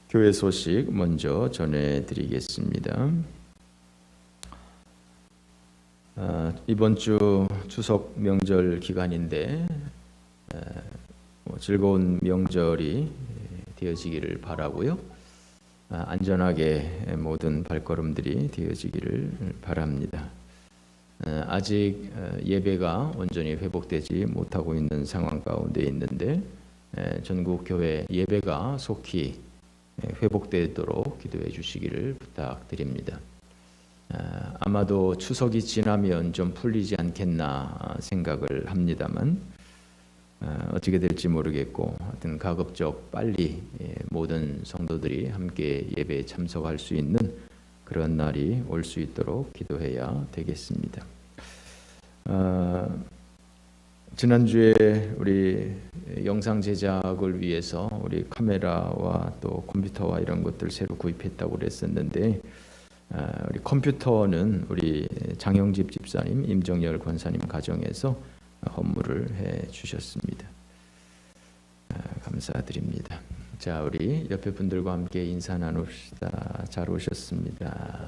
교회 소식 먼저 전해드리겠습니다. 이번 주 추석 명절 기간인데 즐거운 명절이 되어지기를 바라고요. 안전하게 모든 발걸음들이 되어지기를 바랍니다. 아직 예배가 온전히 회복되지 못하고 있는 상황 가운데 있는데 전국 교회 예배가 속히 회복되도록 기도해 주시기를 부탁드립니다. 아마도 추석이 지나면 좀 풀리지 않겠나 생각을 합니다만 어떻게 될지 모르겠고 하여튼 가급적 빨리 모든 성도들이 함께 예배에 참석할 수 있는 그런 날이 올 수 있도록 기도해야 되겠습니다. 지난주에 우리 영상 제작을 위해서 우리 카메라와 또 컴퓨터와 이런 것들 새로 구입했다고 그랬었는데 우리 컴퓨터는 우리 장영집 집사님, 임정열 권사님 가정에서 헌물을 해 주셨습니다. 감사드립니다. 자, 우리 옆에 분들과 함께 인사 나눕시다. 잘 오셨습니다.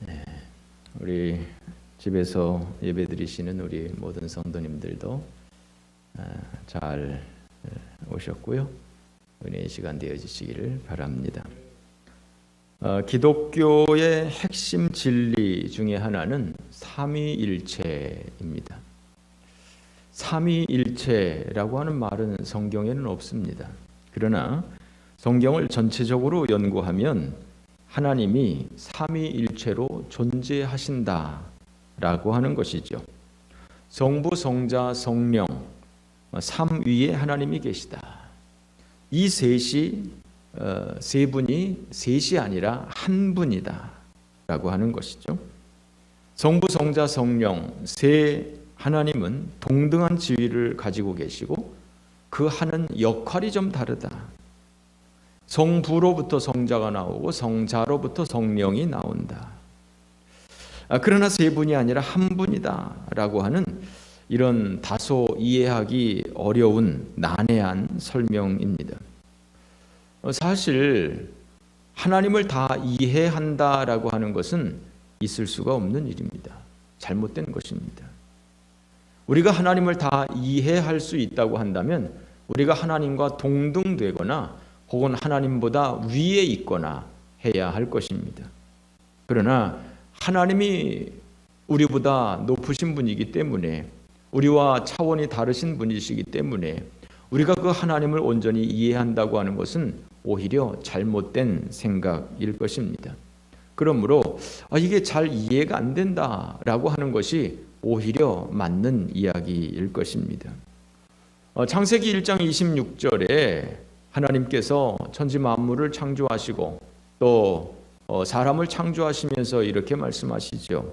네, 우리 집에서 예배드리시는 우리 모든 성도님들도 잘 오셨고요. 은혜의 시간 되어지시기를 바랍니다. 기독교의 핵심 진리 중에 하나는 삼위일체입니다. 삼위일체라고 하는 말은 성경에는 없습니다. 그러나 성경을 전체적으로 연구하면 하나님이 삼위일체로 존재하신다 라고 하는 것이죠. 성부, 성자, 성령 삼위에 하나님이 계시다. 이 셋이 세 분이 셋이 아니라 한 분이다 라고 하는 것이죠. 성부, 성자, 성령 세 하나님은 동등한 지위를 가지고 계시고 그 하는 역할이 좀 다르다. 성부로부터 성자가 나오고 성자로부터 성령이 나온다. 그러나 세 분이 아니라 한 분이다 라고 하는 이런 다소 이해하기 어려운 난해한 설명입니다. 사실 하나님을 다 이해한다라고 하는 것은 있을 수가 없는 일입니다. 잘못된 것입니다. 우리가 하나님을 다 이해할 수 있다고 한다면 우리가 하나님과 동등되거나 혹은 하나님보다 위에 있거나 해야 할 것입니다. 그러나 하나님이 우리보다 높으신 분이기 때문에 우리와 차원이 다르신 분이시기 때문에 우리가 그 하나님을 온전히 이해한다고 하는 것은 오히려 잘못된 생각일 것입니다. 그러므로 이게 잘 이해가 안 된다라고 하는 것이 오히려 맞는 이야기일 것입니다. 창세기 1장 26절에 하나님께서 천지 만물을 창조하시고 또 사람을 창조하시면서 이렇게 말씀하시죠.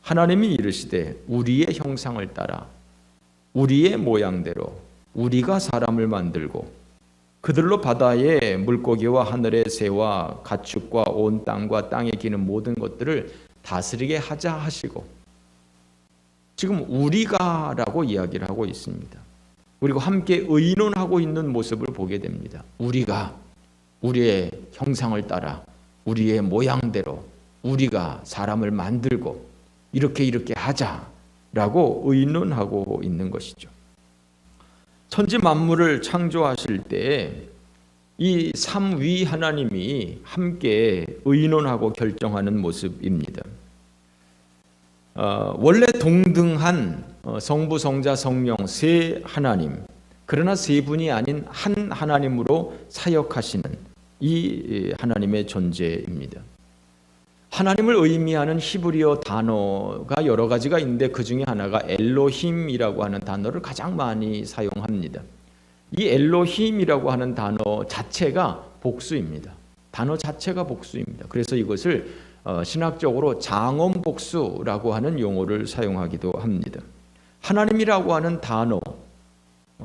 하나님이 이르시되 우리의 형상을 따라 우리의 모양대로 우리가 사람을 만들고 그들로 바다의 물고기와 하늘의 새와 가축과 온 땅과 땅에 기는 모든 것들을 다스리게 하자 하시고, 지금 우리가라고 이야기를 하고 있습니다. 그리고 함께 의논하고 있는 모습을 보게 됩니다. 우리가 우리의 형상을 따라 우리의 모양대로 우리가 사람을 만들고 이렇게 하자라고 의논하고 있는 것이죠. 천지 만물을 창조하실 때 이 삼위 하나님이 함께 의논하고 결정하는 모습입니다. 원래 동등한 성부, 성자, 성령 세 하나님, 그러나 세 분이 아닌 한 하나님으로 사역하시는 이 하나님의 존재입니다. 하나님을 의미하는 히브리어 단어가 여러 가지가 있는데 그 중에 하나가 엘로힘이라고 하는 단어를 가장 많이 사용합니다. 이 엘로힘이라고 하는 단어 자체가 복수입니다. 단어 자체가 복수입니다. 그래서 이것을 신학적으로 장엄복수라고 하는 용어를 사용하기도 합니다. 하나님이라고 하는 단어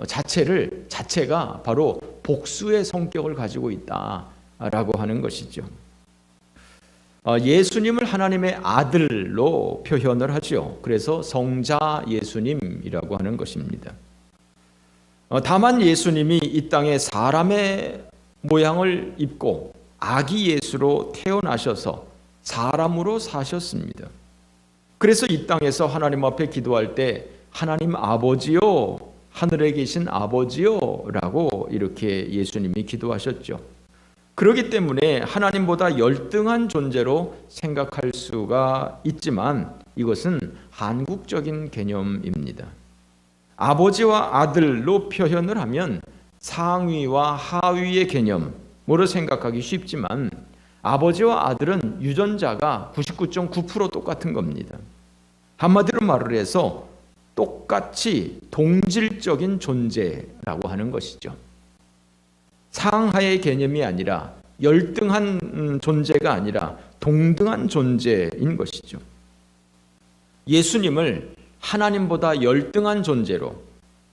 자체가 바로 복수의 성격을 가지고 있다라고 하는 것이죠. 예수님을 하나님의 아들로 표현을 하죠. 그래서 성자 예수님이라고 하는 것입니다. 다만 예수님이 이 땅에 사람의 모양을 입고 아기 예수로 태어나셔서 사람으로 사셨습니다. 그래서 이 땅에서 하나님 앞에 기도할 때 하나님 아버지요, 하늘에 계신 아버지요 라고 이렇게 예수님이 기도하셨죠. 그렇기 때문에 하나님보다 열등한 존재로 생각할 수가 있지만 이것은 한국적인 개념입니다. 아버지와 아들로 표현을 하면 상위와 하위의 개념으로 생각하기 쉽지만 아버지와 아들은 유전자가 99.9% 똑같은 겁니다. 한마디로 말을 해서 똑같이 동질적인 존재라고 하는 것이죠. 상하의 개념이 아니라 열등한 존재가 아니라 동등한 존재인 것이죠. 예수님을 하나님보다 열등한 존재로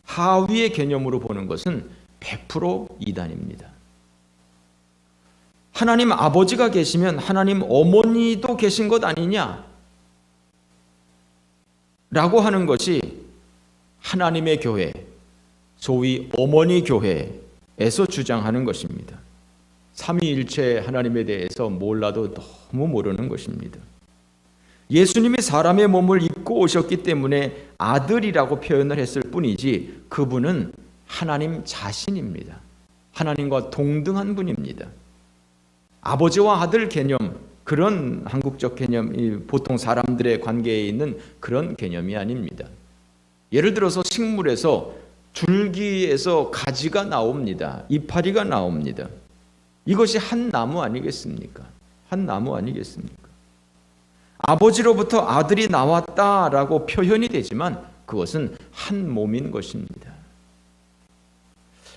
하위의 개념으로 보는 것은 100% 이단입니다. 하나님 아버지가 계시면 하나님 어머니도 계신 것 아니냐? 라고 하는 것이 하나님의 교회, 소위 어머니 교회에서 주장하는 것입니다. 삼위일체 하나님에 대해서 몰라도 너무 모르는 것입니다. 예수님이 사람의 몸을 입고 오셨기 때문에 아들이라고 표현을 했을 뿐이지 그분은 하나님 자신입니다. 하나님과 동등한 분입니다. 아버지와 아들 개념, 그런 한국적 개념, 보통 사람들의 관계에 있는 그런 개념이 아닙니다. 예를 들어서 식물에서 줄기에서 가지가 나옵니다. 이파리가 나옵니다. 이것이 한 나무 아니겠습니까? 한 나무 아니겠습니까? 아버지로부터 아들이 나왔다라고 표현이 되지만 그것은 한 몸인 것입니다.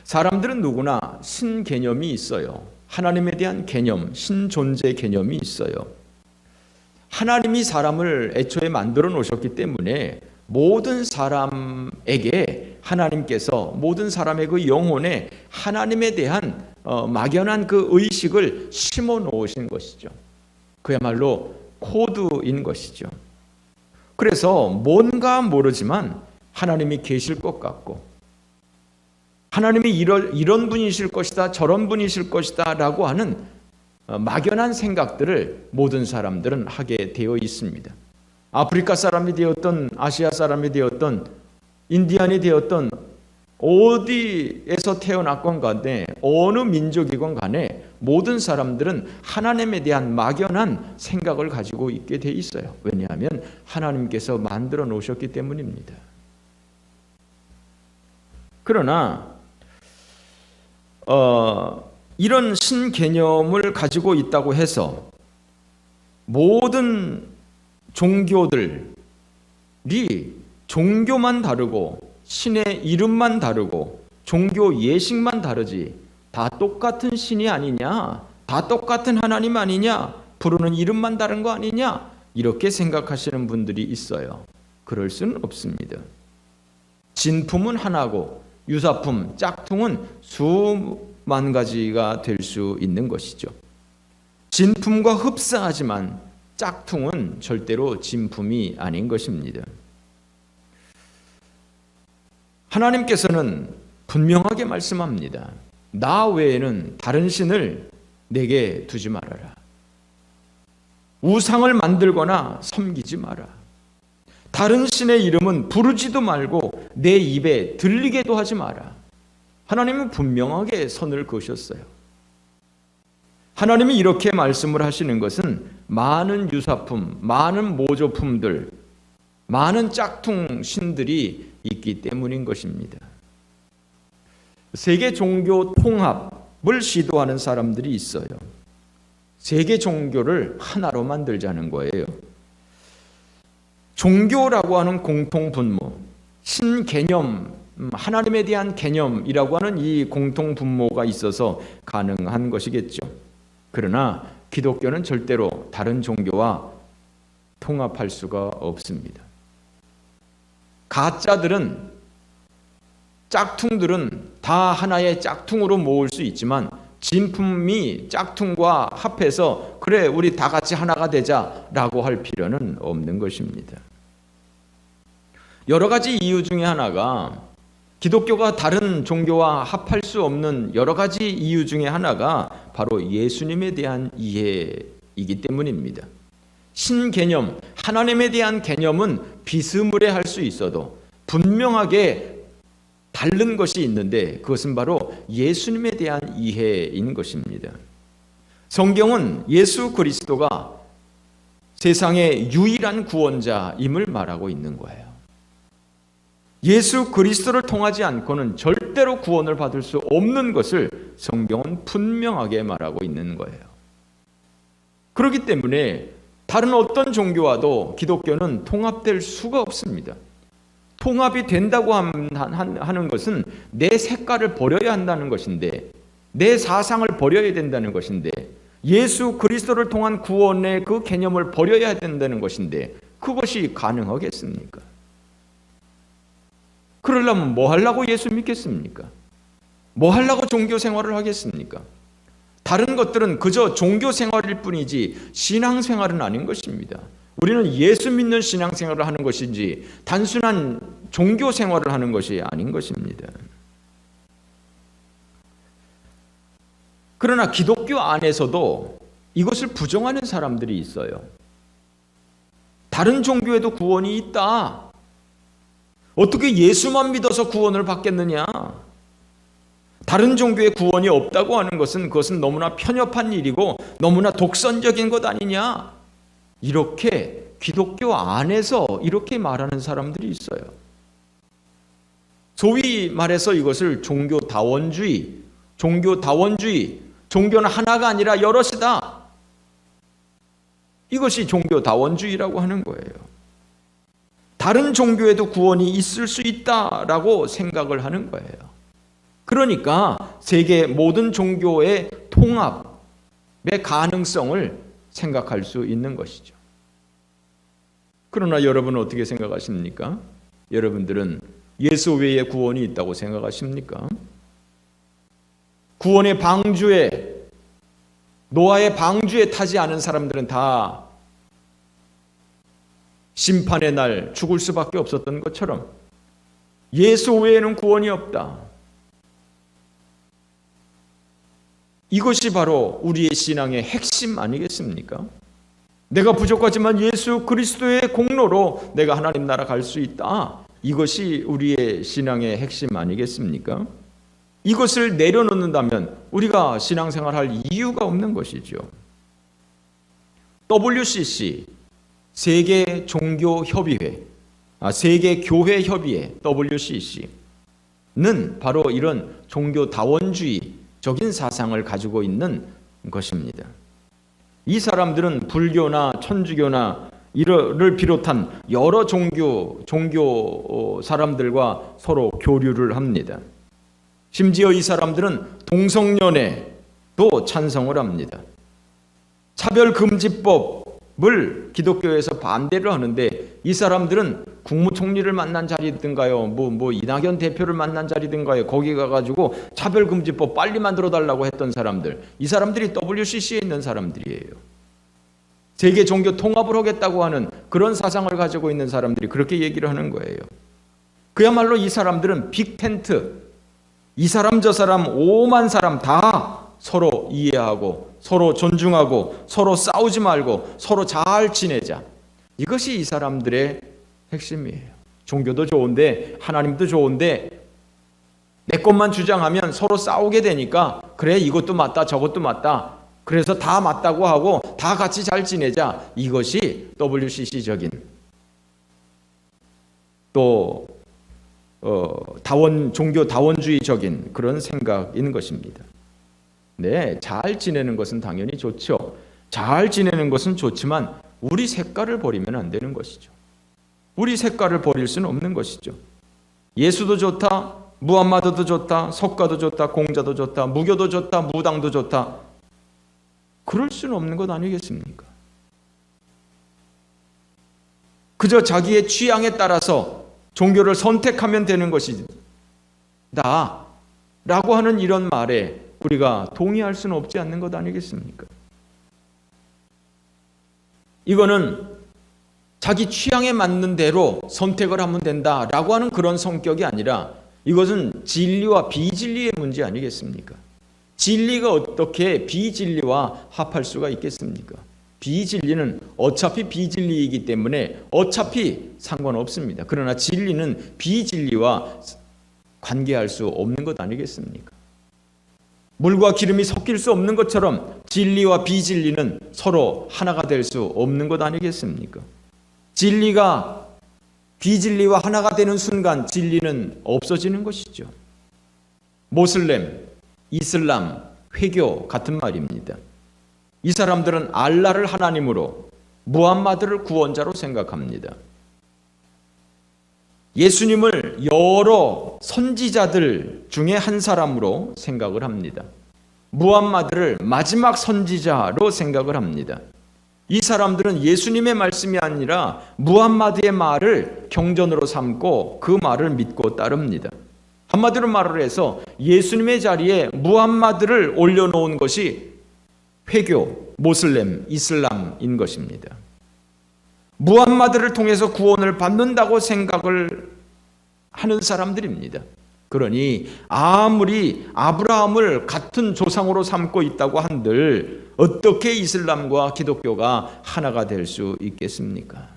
사람들은 누구나 신 개념이 있어요. 하나님에 대한 개념, 신존재 개념이 있어요. 하나님이 사람을 애초에 만들어 놓으셨기 때문에 모든 사람에게 하나님께서 모든 사람의 그 영혼에 하나님에 대한 막연한 그 의식을 심어 놓으신 것이죠. 그야말로 코드인 것이죠. 그래서 뭔가 모르지만 하나님이 계실 것 같고 하나님이 이런 분이실 것이다, 저런 분이실 것이다 라고 하는 막연한 생각들을 모든 사람들은 하게 되어 있습니다. 아프리카 사람이 되었던, 아시아 사람이 되었던, 인디안이 되었던, 어디에서 태어났건 간에 어느 민족이건 간에 모든 사람들은 하나님에 대한 막연한 생각을 가지고 있게 돼 있어요. 왜냐하면 하나님께서 만들어 놓으셨기 때문입니다. 그러나 이런 신개념을 가지고 있다고 해서 모든 종교들이 종교만 다르고 신의 이름만 다르고 종교 예식만 다르지 다 똑같은 신이 아니냐, 다 똑같은 하나님 아니냐, 부르는 이름만 다른 거 아니냐, 이렇게 생각하시는 분들이 있어요. 그럴 수는 없습니다. 진품은 하나고 유사품, 짝퉁은 수만 가지가 될 수 있는 것이죠. 진품과 흡사하지만 짝퉁은 절대로 진품이 아닌 것입니다. 하나님께서는 분명하게 말씀합니다. 나 외에는 다른 신을 내게 두지 말아라. 우상을 만들거나 섬기지 마라. 다른 신의 이름은 부르지도 말고 내 입에 들리게도 하지 마라. 하나님은 분명하게 선을 그으셨어요. 하나님이 이렇게 말씀을 하시는 것은 많은 유사품, 많은 모조품들, 많은 짝퉁 신들이 있기 때문인 것입니다. 세계 종교 통합을 시도하는 사람들이 있어요. 세계 종교를 하나로 만들자는 거예요. 종교라고 하는 공통 분모, 신 개념, 하나님에 대한 개념이라고 하는 이 공통 분모가 있어서 가능한 것이겠죠. 그러나 기독교는 절대로 다른 종교와 통합할 수가 없습니다. 가짜들은, 짝퉁들은 다 하나의 짝퉁으로 모을 수 있지만 진품이 짝퉁과 합해서 그래 우리 다 같이 하나가 되자라고 할 필요는 없는 것입니다. 여러 가지 이유 중에 하나가 기독교가 다른 종교와 합할 수 없는 여러 가지 이유 중에 하나가 바로 예수님에 대한 이해이기 때문입니다. 신개념, 하나님에 대한 개념은 비스무리할 수 있어도 분명하게 다른 것이 있는데 그것은 바로 예수님에 대한 이해인 것입니다. 성경은 예수 그리스도가 세상의 유일한 구원자임을 말하고 있는 거예요. 예수 그리스도를 통하지 않고는 절대로 구원을 받을 수 없는 것을 성경은 분명하게 말하고 있는 거예요. 그렇기 때문에 다른 어떤 종교와도 기독교는 통합될 수가 없습니다. 통합이 된다고 하는 것은 내 색깔을 버려야 한다는 것인데, 내 사상을 버려야 된다는 것인데, 예수 그리스도를 통한 구원의 그 개념을 버려야 된다는 것인데 그것이 가능하겠습니까? 그러려면 뭐 하려고 예수 믿겠습니까? 뭐 하려고 종교 생활을 하겠습니까? 다른 것들은 그저 종교 생활일 뿐이지 신앙 생활은 아닌 것입니다. 우리는 예수 믿는 신앙 생활을 하는 것이지 단순한 종교 생활을 하는 것이 아닌 것입니다. 그러나 기독교 안에서도 이것을 부정하는 사람들이 있어요. 다른 종교에도 구원이 있다. 어떻게 예수만 믿어서 구원을 받겠느냐? 다른 종교에 구원이 없다고 하는 것은 그것은 너무나 편협한 일이고 너무나 독선적인 것 아니냐? 이렇게 기독교 안에서 이렇게 말하는 사람들이 있어요. 소위 말해서 이것을 종교다원주의, 종교는 하나가 아니라 여럿이다. 이것이 종교다원주의라고 하는 거예요. 다른 종교에도 구원이 있을 수 있다라고 생각을 하는 거예요. 그러니까 세계 모든 종교의 통합의 가능성을 생각할 수 있는 것이죠. 그러나 여러분은 어떻게 생각하십니까? 여러분들은 예수 외에 구원이 있다고 생각하십니까? 구원의 방주에, 노아의 방주에 타지 않은 사람들은 다 심판의 날 죽을 수밖에 없었던 것처럼 예수 외에는 구원이 없다. 이것이 바로 우리의 신앙의 핵심 아니겠습니까? 내가 부족하지만 예수 그리스도의 공로로 내가 하나님 나라 갈 수 있다. 이것이 우리의 신앙의 핵심 아니겠습니까? 이것을 내려놓는다면 우리가 신앙생활할 이유가 없는 것이죠. WCC, 세계 종교 협의회, 세계 교회 협의회 WCC는 바로 이런 종교다원주의적인 사상을 가지고 있는 것입니다. 이 사람들은 불교나 천주교나 이를 비롯한 여러 종교 사람들과 서로 교류를 합니다. 심지어 이 사람들은 동성연애도 찬성을 합니다. 차별금지법을 기독교에서 반대를 하는데 이 사람들은 국무총리를 만난 자리든가요, 이낙연 대표를 만난 자리든가요, 거기 가가지고 차별금지법 빨리 만들어 달라고 했던 사람들, 이 사람들이 WCC에 있는 사람들이에요. 세계 종교 통합을 하겠다고 하는 그런 사상을 가지고 있는 사람들이 그렇게 얘기를 하는 거예요. 그야말로 이 사람들은 빅텐트, 이 사람 저 사람 5만 사람 다 서로 이해하고 서로 존중하고 서로 싸우지 말고 서로 잘 지내자. 이것이 이 사람들의 핵심이에요. 종교도 좋은데 하나님도 좋은데 내 것만 주장하면 서로 싸우게 되니까 그래 이것도 맞다 저것도 맞다. 그래서 다 맞다고 하고 다 같이 잘 지내자. 이것이 WCC적인 또 종교 다원주의적인 그런 생각인 것입니다. 네, 잘 지내는 것은 당연히 좋죠. 잘 지내는 것은 좋지만 우리 색깔을 버리면 안 되는 것이죠. 우리 색깔을 버릴 수는 없는 것이죠. 예수도 좋다, 무함마드도 좋다, 석가도 좋다, 공자도 좋다, 무교도 좋다, 무당도 좋다. 그럴 수는 없는 것 아니겠습니까? 그저 자기의 취향에 따라서 종교를 선택하면 되는 것이다 라고 하는 이런 말에 우리가 동의할 수는 없지 않는 것 아니겠습니까? 이거는 자기 취향에 맞는 대로 선택을 하면 된다라고 하는 그런 성격이 아니라 이것은 진리와 비진리의 문제 아니겠습니까? 진리가 어떻게 비진리와 합할 수가 있겠습니까? 비진리는 어차피 비진리이기 때문에 어차피 상관없습니다. 그러나 진리는 비진리와 관계할 수 없는 것 아니겠습니까? 물과 기름이 섞일 수 없는 것처럼 진리와 비진리는 서로 하나가 될 수 없는 것 아니겠습니까? 진리가 비진리와 하나가 되는 순간 진리는 없어지는 것이죠. 모슬렘, 이슬람, 회교 같은 말입니다. 이 사람들은 알라를 하나님으로, 무함마드를 구원자로 생각합니다. 예수님을 여러 선지자들 중에 한 사람으로 생각을 합니다. 무함마드를 마지막 선지자로 생각을 합니다. 이 사람들은 예수님의 말씀이 아니라 무함마드의 말을 경전으로 삼고 그 말을 믿고 따릅니다. 한마디로 말을 해서 예수님의 자리에 무함마드를 올려놓은 것이 회교, 모슬렘, 이슬람인 것입니다. 무함마드를 통해서 구원을 받는다고 생각을 하는 사람들입니다. 그러니 아무리 아브라함을 같은 조상으로 삼고 있다고 한들 어떻게 이슬람과 기독교가 하나가 될 수 있겠습니까?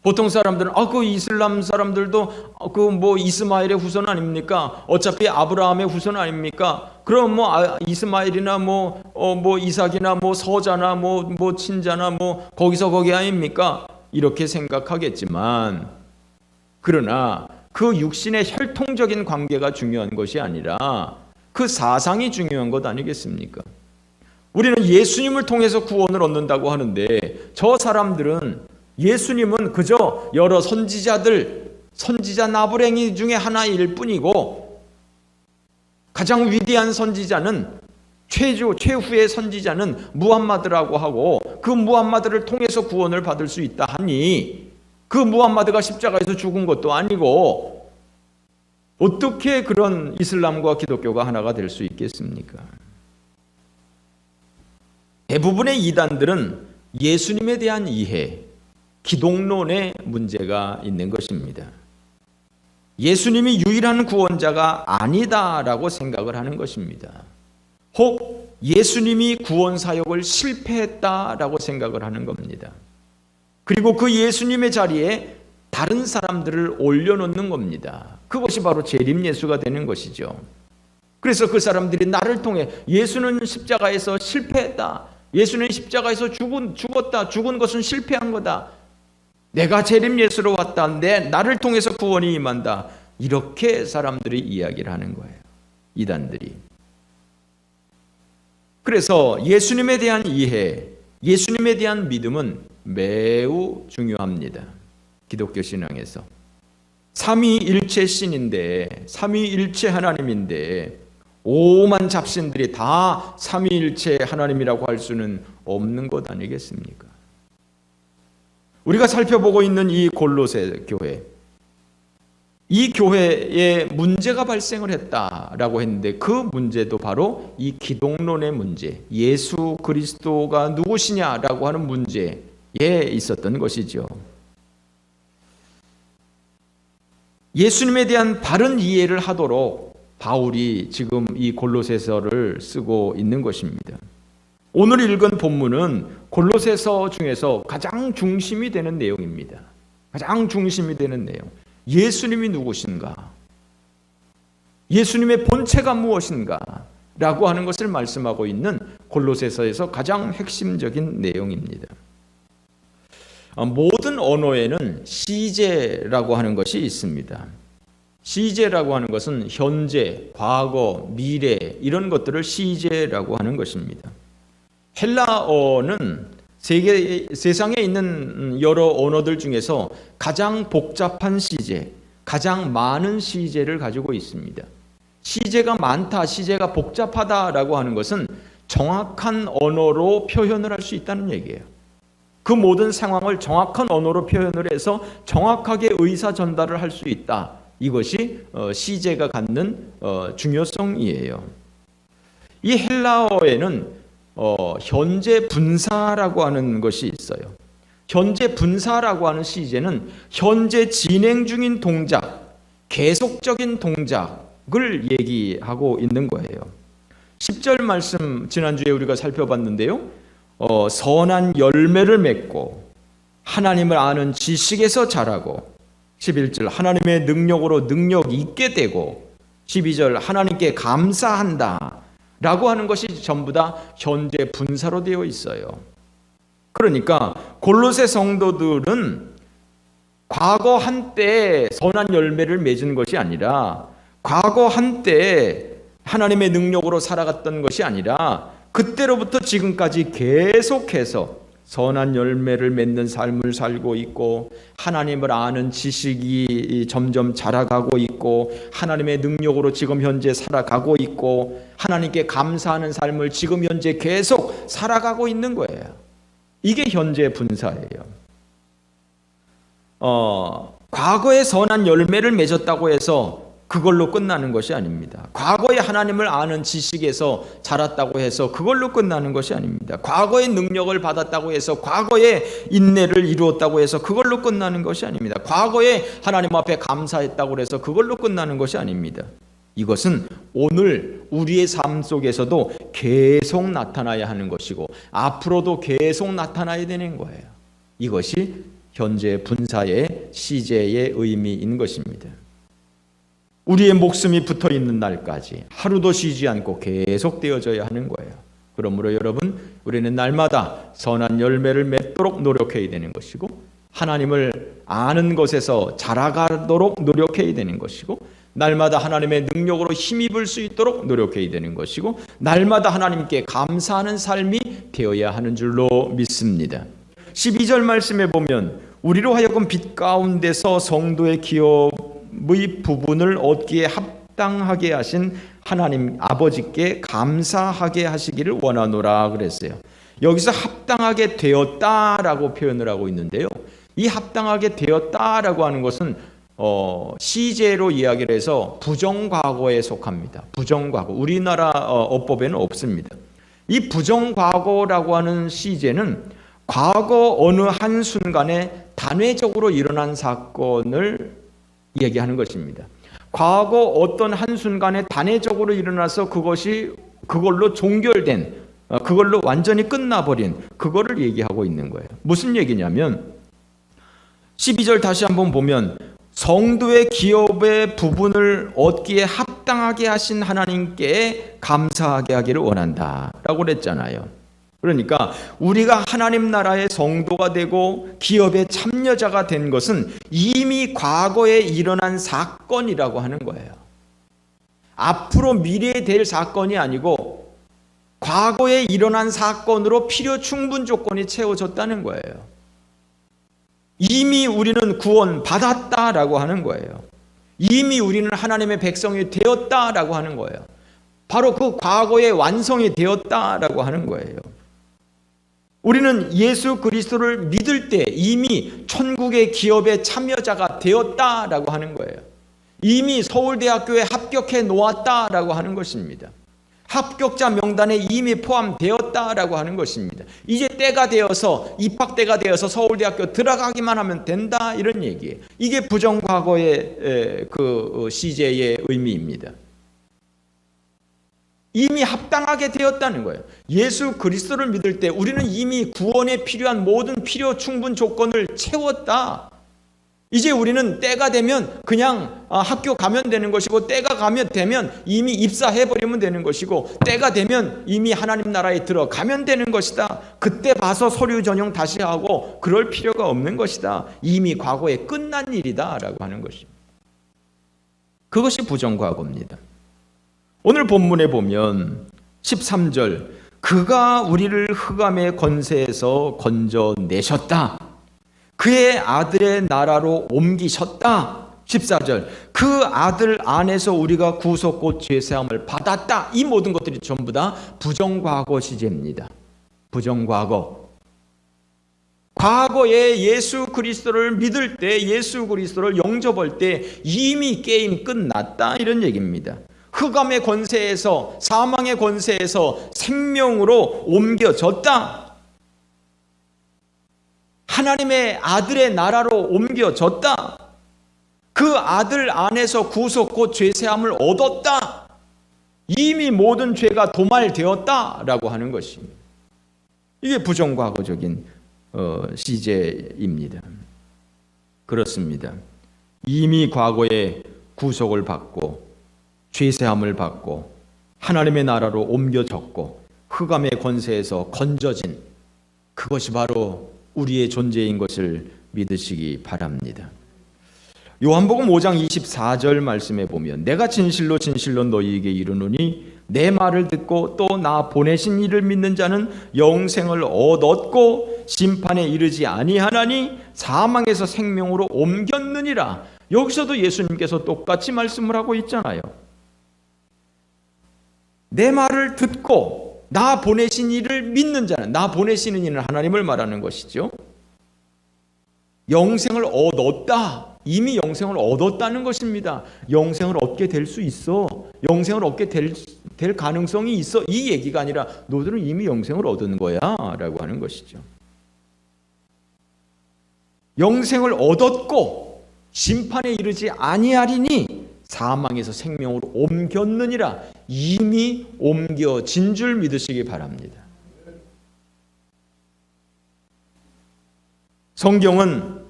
보통 사람들은 그 이슬람 사람들도 이스마엘의 후손 아닙니까? 어차피 아브라함의 후손 아닙니까? 그럼 이스마엘이나 이삭이나 서자나 친자나 거기서 거기 아닙니까? 이렇게 생각하겠지만, 그러나 그 육신의 혈통적인 관계가 중요한 것이 아니라 그 사상이 중요한 것 아니겠습니까? 우리는 예수님을 통해서 구원을 얻는다고 하는데 저 사람들은 예수님은 그저 여러 선지자 나부랭이 중에 하나일 뿐이고, 가장 위대한 선지자는 최후의 선지자는 무함마드라고 하고, 그 무함마드를 통해서 구원을 받을 수 있다 하니 그 무함마드가 십자가에서 죽은 것도 아니고 어떻게 그런 이슬람과 기독교가 하나가 될 수 있겠습니까? 대부분의 이단들은 예수님에 대한 이해, 기독론에 문제가 있는 것입니다. 예수님이 유일한 구원자가 아니다라고 생각을 하는 것입니다. 혹 예수님이 구원 사역을 실패했다라고 생각을 하는 겁니다. 그리고 그 예수님의 자리에 다른 사람들을 올려놓는 겁니다. 그것이 바로 재림 예수가 되는 것이죠. 그래서 그 사람들이 나를 통해 예수는 십자가에서 실패했다, 예수는 십자가에서 죽었다, 죽은 것은 실패한 거다, 내가 재림 예수로 왔다, 나를 통해서 구원이 임한다, 이렇게 사람들이 이야기를 하는 거예요, 이단들이. 그래서 예수님에 대한 이해, 예수님에 대한 믿음은 매우 중요합니다. 기독교 신앙에서 삼위일체 신인데, 삼위일체 하나님인데 오만 잡신들이 다 삼위일체 하나님이라고 할 수는 없는 것 아니겠습니까? 우리가 살펴보고 있는 이 골로새 교회, 이 교회에 문제가 발생을 했다라고 했는데 그 문제도 바로 이 기독론의 문제, 예수 그리스도가 누구시냐라고 하는 문제에 있었던 것이죠. 예수님에 대한 바른 이해를 하도록 바울이 지금 이 골로새서를 쓰고 있는 것입니다. 오늘 읽은 본문은 골로새서 중에서 가장 중심이 되는 내용입니다. 가장 중심이 되는 내용. 예수님이 누구신가? 예수님의 본체가 무엇인가? 라고 하는 것을 말씀하고 있는 골로새서에서 가장 핵심적인 내용입니다. 모든 언어에는 시제라고 하는 것이 있습니다. 시제라고 하는 것은 현재, 과거, 미래 이런 것들을 시제라고 하는 것입니다. 헬라어는 세상에 있는 여러 언어들 중에서 가장 복잡한 시제, 가장 많은 시제를 가지고 있습니다. 시제가 많다, 시제가 복잡하다라고 하는 것은 정확한 언어로 표현을 할 수 있다는 얘기예요. 그 모든 상황을 정확한 언어로 표현을 해서 정확하게 의사 전달을 할 수 있다. 이것이 시제가 갖는 중요성이에요. 이 헬라어에는 현재 분사라고 하는 것이 있어요. 현재 분사라고 하는 시제는 현재 진행 중인 동작, 계속적인 동작을 얘기하고 있는 거예요. 10절 말씀 지난주에 우리가 살펴봤는데요. 선한 열매를 맺고 하나님을 아는 지식에서 자라고, 11절 하나님의 능력으로 능력 있게 되고, 12절 하나님께 감사한다 라고 하는 것이 전부 다 현재 분사로 되어 있어요. 그러니까 골로새 성도들은 과거 한때 선한 열매를 맺은 것이 아니라, 과거 한때 하나님의 능력으로 살아갔던 것이 아니라, 그때로부터 지금까지 계속해서 선한 열매를 맺는 삶을 살고 있고, 하나님을 아는 지식이 점점 자라가고 있고, 하나님의 능력으로 지금 현재 살아가고 있고, 하나님께 감사하는 삶을 지금 현재 계속 살아가고 있는 거예요. 이게 현재 분사예요. 과거에 선한 열매를 맺었다고 해서 그걸로 끝나는 것이 아닙니다. 과거에 하나님을 아는 지식에서 자랐다고 해서 그걸로 끝나는 것이 아닙니다. 과거에 능력을 받았다고 해서, 과거에 인내를 이루었다고 해서 그걸로 끝나는 것이 아닙니다. 과거에 하나님 앞에 감사했다고 해서 그걸로 끝나는 것이 아닙니다. 이것은 오늘 우리의 삶 속에서도 계속 나타나야 하는 것이고, 앞으로도 계속 나타나야 되는 거예요. 이것이 현재 분사의 시제의 의미인 것입니다. 우리의 목숨이 붙어 있는 날까지 하루도 쉬지 않고 계속 되어져야 하는 거예요. 그러므로 여러분, 우리는 날마다 선한 열매를 맺도록 노력해야 되는 것이고, 하나님을 아는 것에서 자라가도록 노력해야 되는 것이고, 날마다 하나님의 능력으로 힘입을 수 있도록 노력해야 되는 것이고, 날마다 하나님께 감사하는 삶이 되어야 하는 줄로 믿습니다. 12절 말씀에 보면 우리로 하여금 빛 가운데서 성도의 기업의 부분을 얻기에 합당하게 하신 하나님 아버지께 감사하게 하시기를 원하노라 그랬어요. 여기서 합당하게 되었다라고 표현을 하고 있는데요. 이 합당하게 되었다라고 하는 것은 시제로 이야기를 해서 부정과거에 속합니다. 부정과거. 우리나라 어법에는 없습니다. 이 부정과거라고 하는 시제는 과거 어느 한순간에 단회적으로 일어난 사건을 얘기하는 것입니다. 과거 어떤 한순간에 단회적으로 일어나서 그걸로 종결된, 그걸로 완전히 끝나버린 그거를 얘기하고 있는 거예요. 무슨 얘기냐면 12절 다시 한번 보면 성도의 기업의 부분을 얻기에 합당하게 하신 하나님께 감사하게 하기를 원한다 라고 그랬잖아요. 그러니까 우리가 하나님 나라의 성도가 되고 기업의 참여자가 된 것은 이미 과거에 일어난 사건이라고 하는 거예요. 앞으로 미래에 될 사건이 아니고 과거에 일어난 사건으로 필요 충분 조건이 채워졌다는 거예요. 이미 우리는 구원 받았다라고 하는 거예요. 이미 우리는 하나님의 백성이 되었다라고 하는 거예요. 바로 그 과거의 완성이 되었다라고 하는 거예요. 우리는 예수 그리스도를 믿을 때 이미 천국의 기업의 참여자가 되었다라고 하는 거예요. 이미 서울대학교에 합격해 놓았다라고 하는 것입니다. 합격자 명단에 이미 포함되었다라고 하는 것입니다. 이제 때가 되어서, 입학때가 되어서 서울대학교 들어가기만 하면 된다, 이런 얘기예요. 이게 부정과거의 그 시제의 의미입니다. 이미 합당하게 되었다는 거예요. 예수 그리스도를 믿을 때 우리는 이미 구원에 필요한 모든 필요 충분 조건을 채웠다. 이제 우리는 때가 되면 그냥 학교 가면 되는 것이고, 때가 되면 이미 입사해버리면 되는 것이고, 때가 되면 이미 하나님 나라에 들어가면 되는 것이다. 그때 봐서 서류 전형 다시 하고 그럴 필요가 없는 것이다. 이미 과거에 끝난 일이다 라고 하는 것입니다. 그것이 부정과거입니다. 오늘 본문에 보면 13절, 그가 우리를 흑암의 권세에서 건져내셨다. 그의 아들의 나라로 옮기셨다. 14절, 그 아들 안에서 우리가 구속 곧 죄사함을 받았다. 이 모든 것들이 전부 다 부정과거 시제입니다. 부정과거. 과거에 예수 그리스도를 믿을 때, 예수 그리스도를 영접할 때 이미 게임 끝났다, 이런 얘기입니다. 흑암의 권세에서, 사망의 권세에서 생명으로 옮겨졌다. 하나님의 아들의 나라로 옮겨졌다. 그 아들 안에서 구속 곧 죄사함을 얻었다. 이미 모든 죄가 도말되었다라고 하는 것입니다. 이게 부정과거적인 시제입니다. 그렇습니다. 이미 과거에 구속을 받고 죄사함을 받고 하나님의 나라로 옮겨졌고 흑암의 권세에서 건져진 그것이 바로 우리의 존재인 것을 믿으시기 바랍니다. 요한복음 5장 24절 말씀에 보면 내가 진실로 진실로 너희에게 이르노니 내 말을 듣고 또 나 보내신 이를 믿는 자는 영생을 얻었고 심판에 이르지 아니하나니 사망에서 생명으로 옮겼느니라. 여기서도 예수님께서 똑같이 말씀을 하고 있잖아요. 내 말을 듣고 나 보내신 이를 믿는 자는, 나 보내시는 이는 하나님을 말하는 것이죠. 영생을 얻었다. 이미 영생을 얻었다는 것입니다. 영생을 얻게 될 수 있어. 영생을 얻게 될 가능성이 있어. 이 얘기가 아니라 너희들은 이미 영생을 얻은 거야 라고 하는 것이죠. 영생을 얻었고 심판에 이르지 아니하리니 사망에서 생명으로 옮겼느니라. 이미 옮겨진 줄 믿으시기 바랍니다. 성경은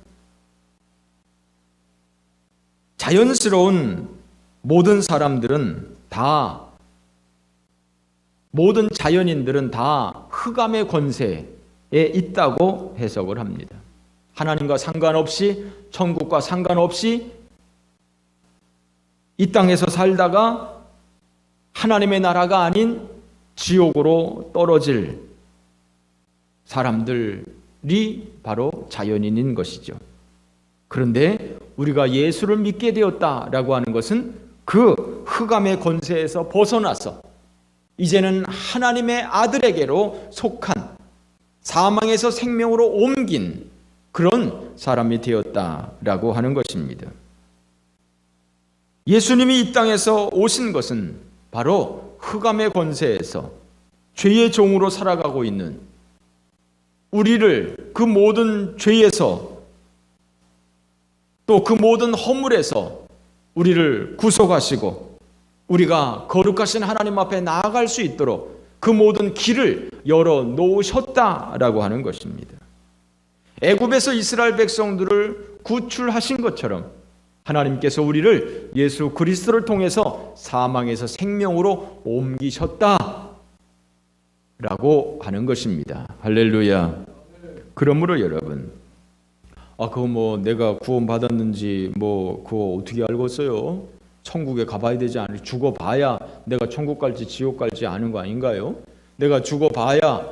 자연스러운 모든 자연인들은 다 흑암의 권세에 있다고 해석을 합니다. 하나님과 상관없이, 천국과 상관없이 이 땅에서 살다가 하나님의 나라가 아닌 지옥으로 떨어질 사람들이 바로 자연인인 것이죠. 그런데 우리가 예수를 믿게 되었다라고 하는 것은 그 흑암의 권세에서 벗어나서 이제는 하나님의 아들에게로 속한, 사망에서 생명으로 옮긴 그런 사람이 되었다라고 하는 것입니다. 예수님이 이 땅에서 오신 것은 바로 흑암의 권세에서 죄의 종으로 살아가고 있는 우리를 그 모든 죄에서 또 그 모든 허물에서 우리를 구속하시고 우리가 거룩하신 하나님 앞에 나아갈 수 있도록 그 모든 길을 열어 놓으셨다라고 하는 것입니다. 애굽에서 이스라엘 백성들을 구출하신 것처럼 하나님께서 우리를 예수 그리스도를 통해서 사망에서 생명으로 옮기셨다라고 하는 것입니다. 할렐루야. 그러므로 여러분, 그거 내가 구원받았는지 그거 어떻게 알겠어요? 천국에 가봐야 되지 않을까? 죽어봐야 내가 천국 갈지 지옥 갈지 아는 거 아닌가요? 내가 죽어봐야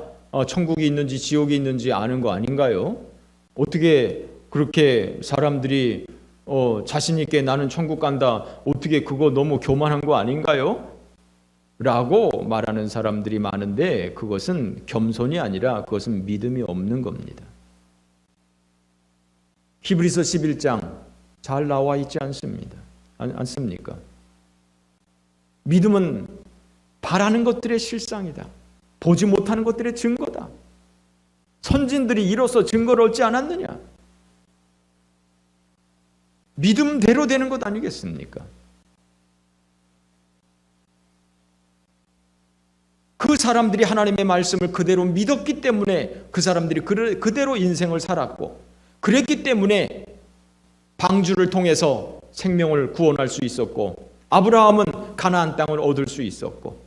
천국이 있는지 지옥이 있는지 아는 거 아닌가요? 어떻게 그렇게 사람들이 자신 있게 나는 천국 간다, 어떻게 그거 너무 교만한 거 아닌가요? 라고 말하는 사람들이 많은데 그것은 겸손이 아니라 그것은 믿음이 없는 겁니다. 히브리서 11장 잘 나와 있지 않습니까? 믿음은 바라는 것들의 실상이다. 보지 못하는 것들의 증거다. 선진들이 이로써 증거를 얻지 않았느냐? 믿음대로 되는 것 아니겠습니까? 그 사람들이 하나님의 말씀을 그대로 믿었기 때문에 그 사람들이 그대로 인생을 살았고, 그랬기 때문에 방주를 통해서 생명을 구원할 수 있었고, 아브라함은 가나안 땅을 얻을 수 있었고,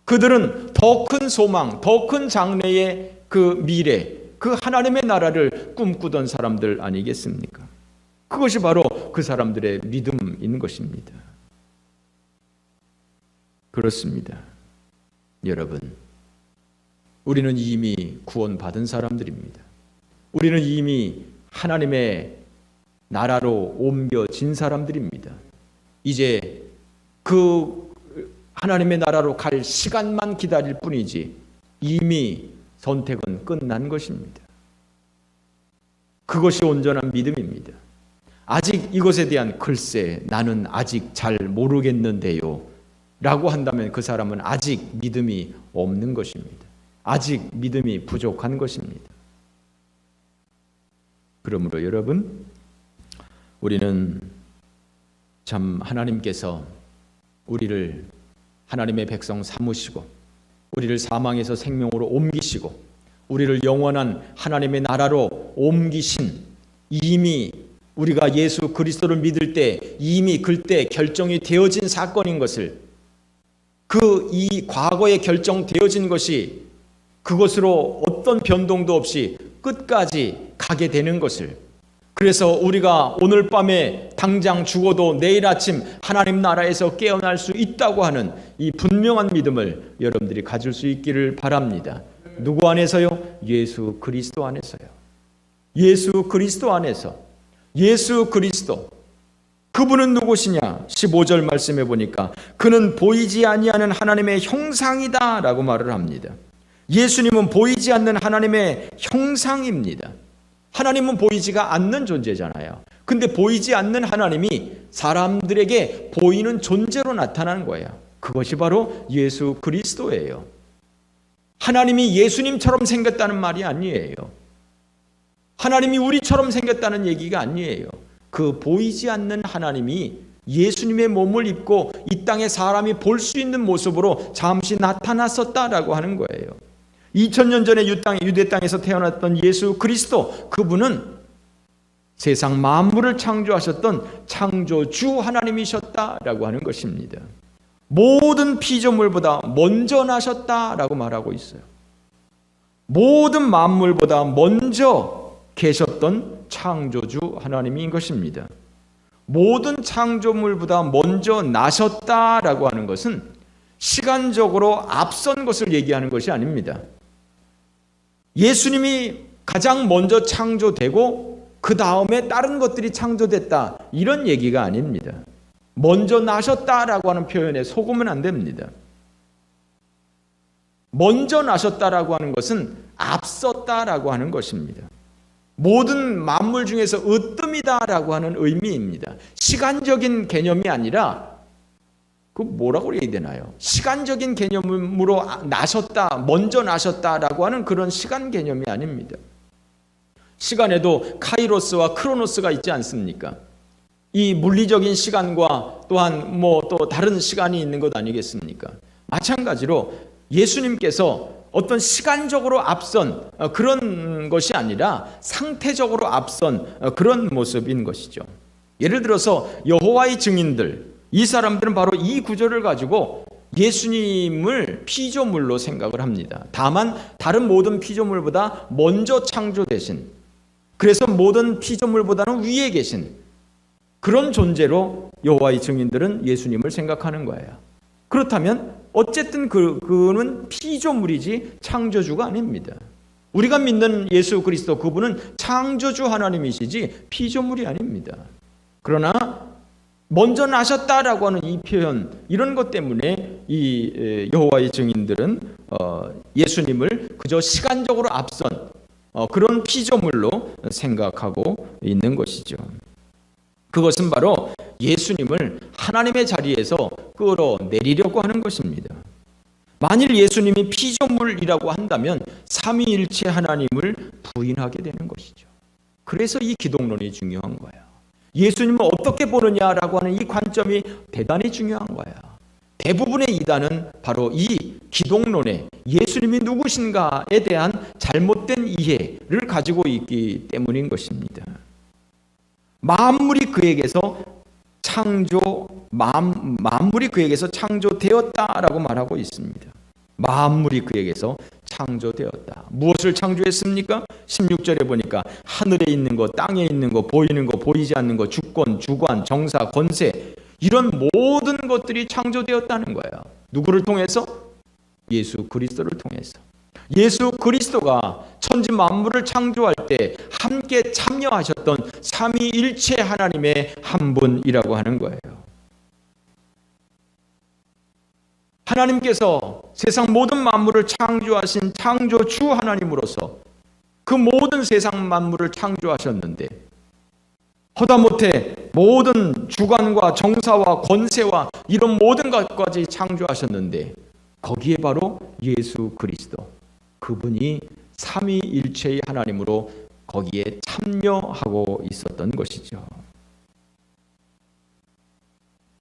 그들은 더 큰 소망, 더 큰 장래의 그 미래, 그 하나님의 나라를 꿈꾸던 사람들 아니겠습니까? 그것이 바로 그 사람들의 믿음인 것입니다. 그렇습니다. 여러분, 우리는 이미 구원받은 사람들입니다. 우리는 이미 하나님의 나라로 옮겨진 사람들입니다. 이제 그 하나님의 나라로 갈 시간만 기다릴 뿐이지 이미 선택은 끝난 것입니다. 그것이 온전한 믿음입니다. 아직 이것에 대한 글쎄 나는 아직 잘 모르겠는데요 라고 한다면 그 사람은 아직 믿음이 없는 것입니다. 아직 믿음이 부족한 것입니다. 그러므로 여러분, 우리는 참 하나님께서 우리를 하나님의 백성 삼으시고 우리를 사망에서 생명으로 옮기시고 우리를 영원한 하나님의 나라로 옮기신, 이미 우리가 예수 그리스도를 믿을 때 이미 그때 결정이 되어진 사건인 것을, 이 과거에 결정되어진 것이 그것으로 어떤 변동도 없이 끝까지 가게 되는 것을, 그래서 우리가 오늘 밤에 당장 죽어도 내일 아침 하나님 나라에서 깨어날 수 있다고 하는 이 분명한 믿음을 여러분들이 가질 수 있기를 바랍니다. 누구 안에서요? 예수 그리스도 안에서요. 예수 그리스도 안에서. 예수 그리스도. 그분은 누구시냐? 15절 말씀해 보니까 그는 보이지 아니하는 하나님의 형상이다 라고 말을 합니다. 예수님은 보이지 않는 하나님의 형상입니다. 하나님은 보이지가 않는 존재잖아요. 근데 보이지 않는 하나님이 사람들에게 보이는 존재로 나타나는 거예요. 그것이 바로 예수 그리스도예요. 하나님이 예수님처럼 생겼다는 말이 아니에요. 하나님이 우리처럼 생겼다는 얘기가 아니에요. 그 보이지 않는 하나님이 예수님의 몸을 입고 이 땅에 사람이 볼 수 있는 모습으로 잠시 나타났었다라고 하는 거예요. 2000년 전에 유대 땅에서 태어났던 예수 그리스도, 그분은 세상 만물을 창조하셨던 창조주 하나님이셨다라고 하는 것입니다. 모든 피조물보다 먼저 나셨다라고 말하고 있어요. 모든 만물보다 먼저 계셨던 창조주 하나님인 것입니다. 모든 창조물보다 먼저 나셨다라고 하는 것은 시간적으로 앞선 것을 얘기하는 것이 아닙니다. 예수님이 가장 먼저 창조되고 그 다음에 다른 것들이 창조됐다, 이런 얘기가 아닙니다. 먼저 나셨다라고 하는 표현에 속으면 안 됩니다. 먼저 나셨다라고 하는 것은 앞섰다라고 하는 것입니다. 모든 만물 중에서 으뜸이다라고 하는 의미입니다. 시간적인 개념이 아니라 그 뭐라고 해야 되나요? 시간적인 개념으로 나셨다, 먼저 나셨다라고 하는 그런 시간 개념이 아닙니다. 시간에도 카이로스와 크로노스가 있지 않습니까? 이 물리적인 시간과 또한 또 다른 시간이 있는 것 아니겠습니까? 마찬가지로 예수님께서 어떤 시간적으로 앞선 그런 것이 아니라 상태적으로 앞선 그런 모습인 것이죠. 예를 들어서 여호와의 증인들, 이 사람들은 바로 이 구절을 가지고 예수님을 피조물로 생각을 합니다. 다만 다른 모든 피조물보다 먼저 창조되신, 그래서 모든 피조물보다는 위에 계신 그런 존재로 여호와의 증인들은 예수님을 생각하는 거예요. 그렇다면 어쨌든 그는 피조물이지 창조주가 아닙니다. 우리가 믿는 예수 그리스도, 그분은 창조주 하나님이시지 피조물이 아닙니다. 그러나 먼저 나셨다라고 하는 이 표현, 이런 것 때문에 이 여호와의 증인들은 예수님을 그저 시간적으로 앞선 그런 피조물로 생각하고 있는 것이죠. 그것은 바로 예수님을 하나님의 자리에서 끌어내리려고 하는 것입니다. 만일 예수님이 피조물이라고 한다면 삼위일체 하나님을 부인하게 되는 것이죠. 그래서 이 기독론이 중요한 거예요. 예수님을 어떻게 보느냐라고 하는 이 관점이 대단히 중요한 거예요. 대부분의 이단은 바로 이 기독론에 예수님이 누구신가에 대한 잘못된 이해를 가지고 있기 때문인 것입니다. 만물이 그에게서 창조되었다라고 말하고 있습니다. 만물이 그에게서 창조되었다. 무엇을 창조했습니까? 16절에 보니까 하늘에 있는 것, 땅에 있는 것, 보이는 것, 보이지 않는 것, 주권, 주관, 정사, 권세, 이런 모든 것들이 창조되었다는 거예요. 누구를 통해서? 예수 그리스도를 통해서. 예수 그리스도가 천지 만물을 창조할 때 함께 참여하셨던 삼위일체 하나님의 한 분이라고 하는 거예요. 하나님께서 세상 모든 만물을 창조하신 창조주 하나님으로서 그 모든 세상 만물을 창조하셨는데, 허다못해 모든 주관과 정사와 권세와 이런 모든 것까지 창조하셨는데, 거기에 바로 예수 그리스도, 그분이 삼위일체의 하나님으로 거기에 참여하고 있었던 것이죠.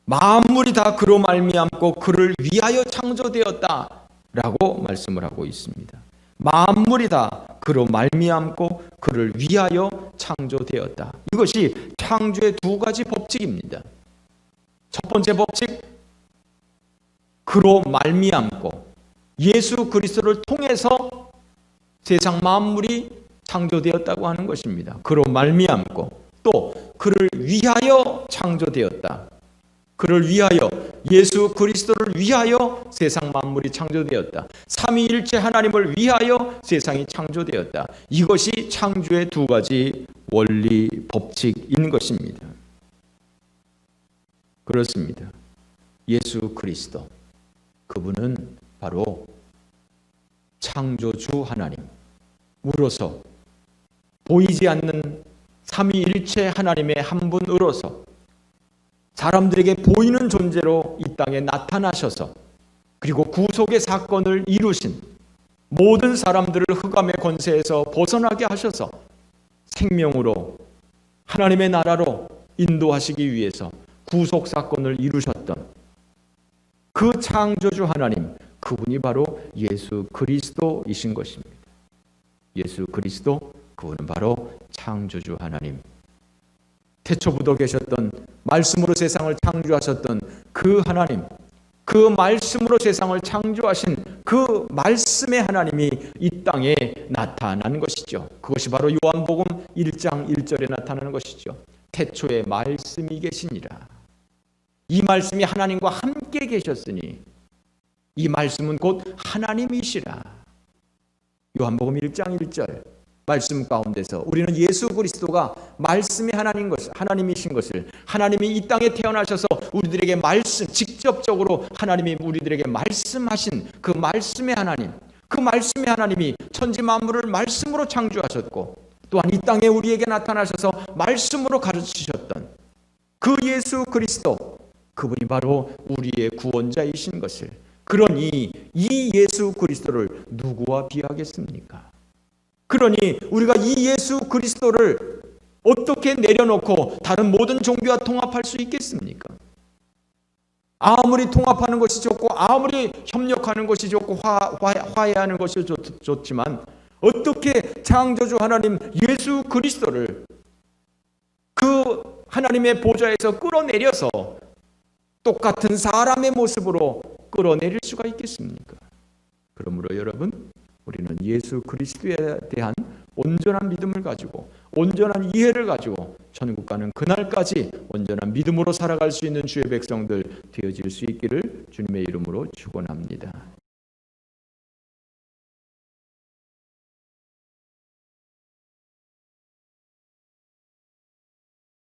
만물이 다 그로 말미암고 그를 위하여 창조되었다라고 말씀을 하고 있습니다. 만물이 다 그로 말미암고 그를 위하여 창조되었다. 이것이 창조의 두 가지 법칙입니다. 첫 번째 법칙, 그로 말미암고 예수 그리스도를 통해서 세상 만물이 창조되었다고 하는 것입니다. 그로 말미암고 또 그를 위하여 창조되었다. 그를 위하여, 예수 그리스도를 위하여 세상 만물이 창조되었다. 삼위일체 하나님을 위하여 세상이 창조되었다. 이것이 창조의 두 가지 원리 법칙인 것입니다. 그렇습니다. 예수 그리스도, 그분은 바로 창조주 하나님, 우로서 보이지 않는 삼위일체 하나님의 한 분으로서 사람들에게 보이는 존재로 이 땅에 나타나셔서 그리고 구속의 사건을 이루신, 모든 사람들을 흑암의 권세에서 벗어나게 하셔서 생명으로 하나님의 나라로 인도하시기 위해서 구속 사건을 이루셨던 그 창조주 하나님, 그분이 바로 예수 그리스도이신 것입니다. 예수 그리스도, 그분은 바로 창조주 하나님, 태초부터 계셨던, 말씀으로 세상을 창조하셨던 그 하나님, 그 말씀으로 세상을 창조하신 그 말씀의 하나님이 이 땅에 나타난 것이죠. 그것이 바로 요한복음 1장 1절에 나타나는 것이죠. 태초에 말씀이 계시니라. 이 말씀이 하나님과 함께 계셨으니 이 말씀은 곧 하나님이시라. 요한복음 1장 1절 말씀 가운데서 우리는 예수 그리스도가 말씀의 하나님이신 것을, 하나님이 이 땅에 태어나셔서 우리들에게 직접적으로 하나님이 우리들에게 말씀하신 그 말씀의 하나님, 그 말씀의 하나님이 천지 만물을 말씀으로 창조하셨고 또한 이 땅에 우리에게 나타나셔서 말씀으로 가르치셨던 그 예수 그리스도, 그분이 바로 우리의 구원자이신 것을, 그러니 이 예수 그리스도를 누구와 비하겠습니까? 그러니 우리가 이 예수 그리스도를 어떻게 내려놓고 다른 모든 종교와 통합할 수 있겠습니까? 아무리 통합하는 것이 좋고 아무리 협력하는 것이 좋고 화해하는 것이 좋지만 어떻게 창조주 하나님 예수 그리스도를 그 하나님의 보좌에서 끌어내려서 똑같은 사람의 모습으로 끌어내릴 수가 있겠습니까? 그러므로 여러분, 우리는 예수 그리스도에 대한 온전한 믿음을 가지고 온전한 이해를 가지고 천국 가는 그날까지 온전한 믿음으로 살아갈 수 있는 주의 백성들 되어질 수 있기를 주님의 이름으로 축원합니다.